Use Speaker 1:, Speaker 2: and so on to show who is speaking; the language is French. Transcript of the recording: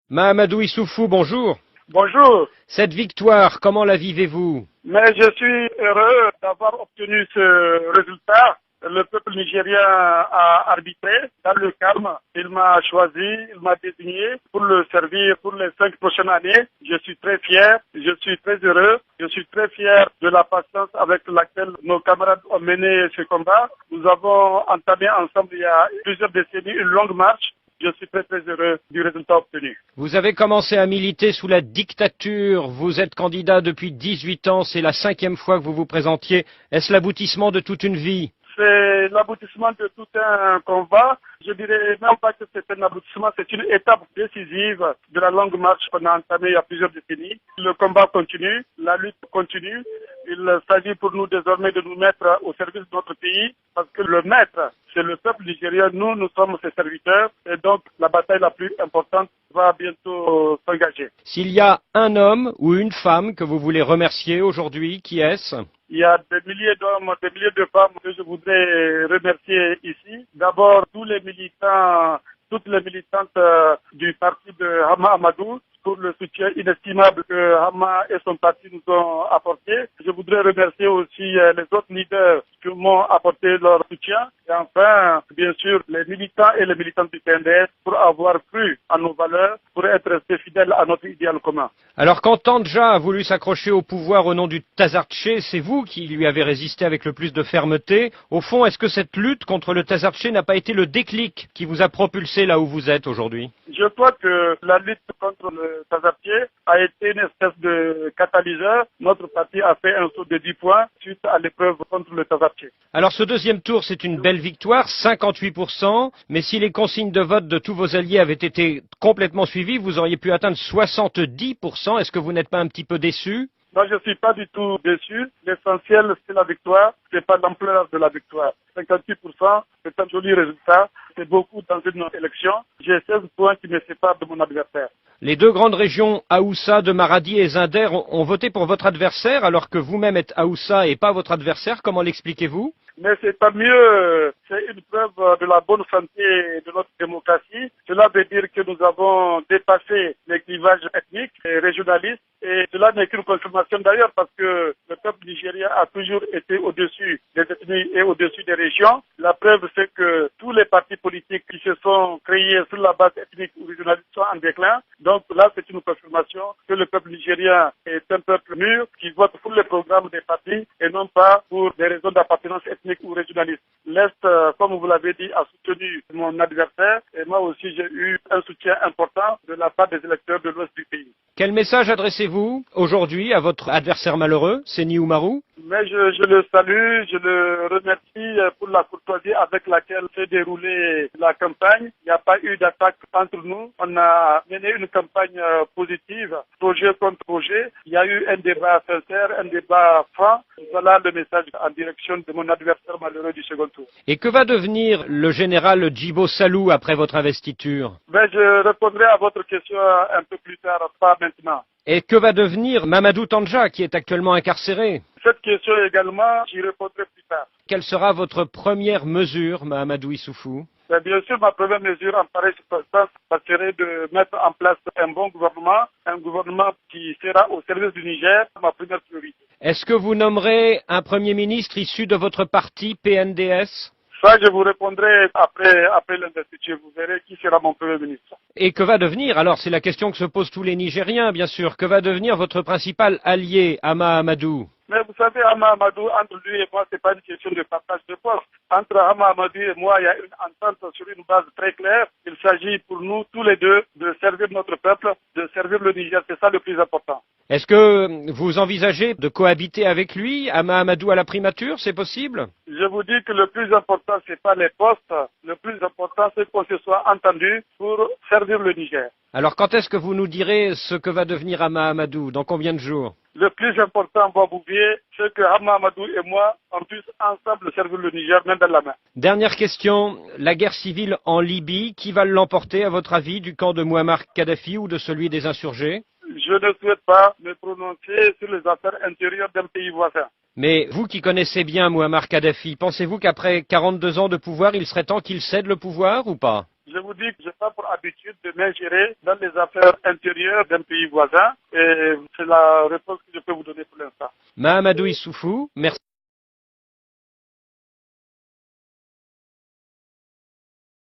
Speaker 1: Mahamadou Issoufou, bonjour.
Speaker 2: Bonjour,
Speaker 1: Cette victoire, comment la vivez-vous?
Speaker 2: mais je suis heureux d'avoir obtenu ce résultat. Le peuple nigérien a arbitré dans le calme. Il m'a choisi, il m'a désigné pour le servir pour les 5 prochaines années. Je suis très fier, je suis très heureux, je suis très fier de la patience avec laquelle nos camarades ont mené ce combat. Nous avons entamé ensemble il y a plusieurs décennies une longue marche. Je suis très très heureux du résultat obtenu.
Speaker 1: Vous avez commencé à militer sous la dictature, vous êtes candidat depuis 18 ans, c'est la 5e fois que vous vous présentiez. Est-ce l'aboutissement de toute une vie?
Speaker 2: C'est l'aboutissement de tout un combat. Je dirais même pas que c'est un aboutissement, c'est une étape décisive de la longue marche qu'on a entamée il y a plusieurs décennies. Le combat continue, la lutte continue. Il s'agit pour nous désormais de nous mettre au service de notre pays parce que le maître, c'est le peuple nigérien. Nous sommes ses serviteurs et donc la bataille la plus importante va bientôt s'engager.
Speaker 1: S'il y a un homme ou une femme que vous voulez remercier aujourd'hui, qui est-ce?
Speaker 2: Il y a des milliers d'hommes, des milliers de femmes que je voudrais remercier ici. D'abord, tous les militants, toutes les militantes du parti de Hama Amadou pour le soutien inestimable que Hama et son parti nous ont apporté. Je voudrais remercier aussi les autres leaders qui m'ont apporté leur soutien. Et enfin, bien sûr, les militants et les militantes du PNDS pour avoir cru à nos valeurs, pour être restés fidèles à notre idéal commun.
Speaker 1: Alors quand Tandja a voulu s'accrocher au pouvoir au nom du Tazartché, c'est vous qui lui avez résisté avec le plus de fermeté. Au fond, est-ce que cette lutte contre le Tazartché n'a pas été le déclic qui vous a propulsé là où vous êtes aujourd'hui?
Speaker 2: Je crois que la lutte contre le Tazartché a été une espèce de catalyseur. Notre parti a fait un saut de 10 points suite à l'épreuve contre le Tazartché.
Speaker 1: Alors ce deuxième tour, c'est une belle victoire, 58%, mais si les consignes de vote de tous vos alliés avaient été complètement suivies, vous auriez pu atteindre 70%. Est-ce que vous n'êtes pas un petit peu déçu?
Speaker 2: Non, je ne suis pas du tout déçu. L'essentiel, c'est la victoire. C'est pas l'ampleur de la victoire. 58%, c'est un joli résultat. C'est beaucoup dans une élection. J'ai 16 points qui me séparent de mon adversaire.
Speaker 1: Les deux grandes régions, Aoussa de Maradi et Zinder, ont voté pour votre adversaire, alors que vous-même êtes Aoussa et pas votre adversaire. Comment l'expliquez-vous?
Speaker 2: Mais c'est pas mieux, c'est une preuve de la bonne santé de notre démocratie. Cela veut dire que nous avons dépassé les clivages ethniques et régionalistes. Et cela n'est qu'une confirmation d'ailleurs parce que le peuple nigérien a toujours été au-dessus des ethnies et au-dessus des régions. La preuve, c'est que tous les partis politiques qui se sont créés sur la base ethnique ou régionaliste sont en déclin. Donc là, c'est une confirmation que le peuple nigérien est un peuple mûr qui vote pour les programmes des partis et non pas pour des raisons d'appartenance ethnique ou régionaliste. L'Est, comme vous l'avez dit, a soutenu mon adversaire et moi aussi j'ai eu un soutien important de la part des électeurs de l'Ouest du pays.
Speaker 1: Quel message adressez-vous aujourd'hui à votre adversaire malheureux, Séni Oumarou?
Speaker 2: Mais je le salue, je le remercie pour la courtoisie avec laquelle s'est déroulée la campagne. Il n'y a pas eu d'attaque entre nous. On a mené une campagne positive, projet contre projet. Il y a eu un débat sincère, un débat franc. Voilà le message en direction de mon adversaire malheureux du second tour.
Speaker 1: Et que va devenir le général Djibo Salou après votre investiture?
Speaker 2: Mais je répondrai à votre question un peu plus tard, pas maintenant.
Speaker 1: Et que va devenir Mamadou Tandja, qui est actuellement incarcéré?
Speaker 2: Cette question également, j'y répondrai plus tard.
Speaker 1: Quelle sera votre première mesure, Mahamadou Issoufou?
Speaker 2: Mais bien sûr, ma première mesure en pareille circonstance serait de mettre en place un bon un gouvernement qui sera au service du Niger, ma première priorité.
Speaker 1: Est-ce que vous nommerez un Premier ministre issu de votre parti PNDS?
Speaker 2: Ça, je vous répondrai après l'investiture. Vous verrez qui sera mon Premier ministre.
Speaker 1: Et que va devenir, alors c'est la question que se posent tous les Nigériens, bien sûr, que va devenir votre principal allié, Hama Amadou?
Speaker 2: Mais vous savez, Hama Amadou, entre lui et moi, c'est pas une question de partage de poste. Entre Hama Amadou et moi, il y a une entente sur une base très claire. Il s'agit pour nous, tous les deux, de servir notre peuple, de servir le Niger. C'est ça le plus important.
Speaker 1: Est-ce que vous envisagez de cohabiter avec lui, Hama Amadou à la primature, c'est possible?
Speaker 2: Je vous dis que le plus important, c'est pas les postes. Le plus important, c'est qu'on se soit entendu pour servir le Niger.
Speaker 1: Alors quand est-ce que vous nous direz ce que va devenir Hama Amadou? Dans combien de jours?
Speaker 2: Le plus important, Bouvier, c'est que Hama Amadou et moi, on puisse ensemble servir le Niger, main dans la main.
Speaker 1: Dernière question, la guerre civile en Libye, qui va l'emporter à votre avis, du camp de Mouammar Kadhafi ou de celui des insurgés?
Speaker 2: Je ne souhaite pas me prononcer sur les affaires intérieures d'un pays voisin.
Speaker 1: Mais vous qui connaissez bien Mouammar Kadhafi, pensez-vous qu'après 42 ans de pouvoir, il serait temps qu'il cède le pouvoir ou pas?
Speaker 2: Je vous dis que je n'ai pas pour habitude de m'ingérer dans les affaires intérieures d'un pays voisin et c'est la réponse que je peux vous donner pour l'instant.
Speaker 1: Mahamadou Issoufou, merci.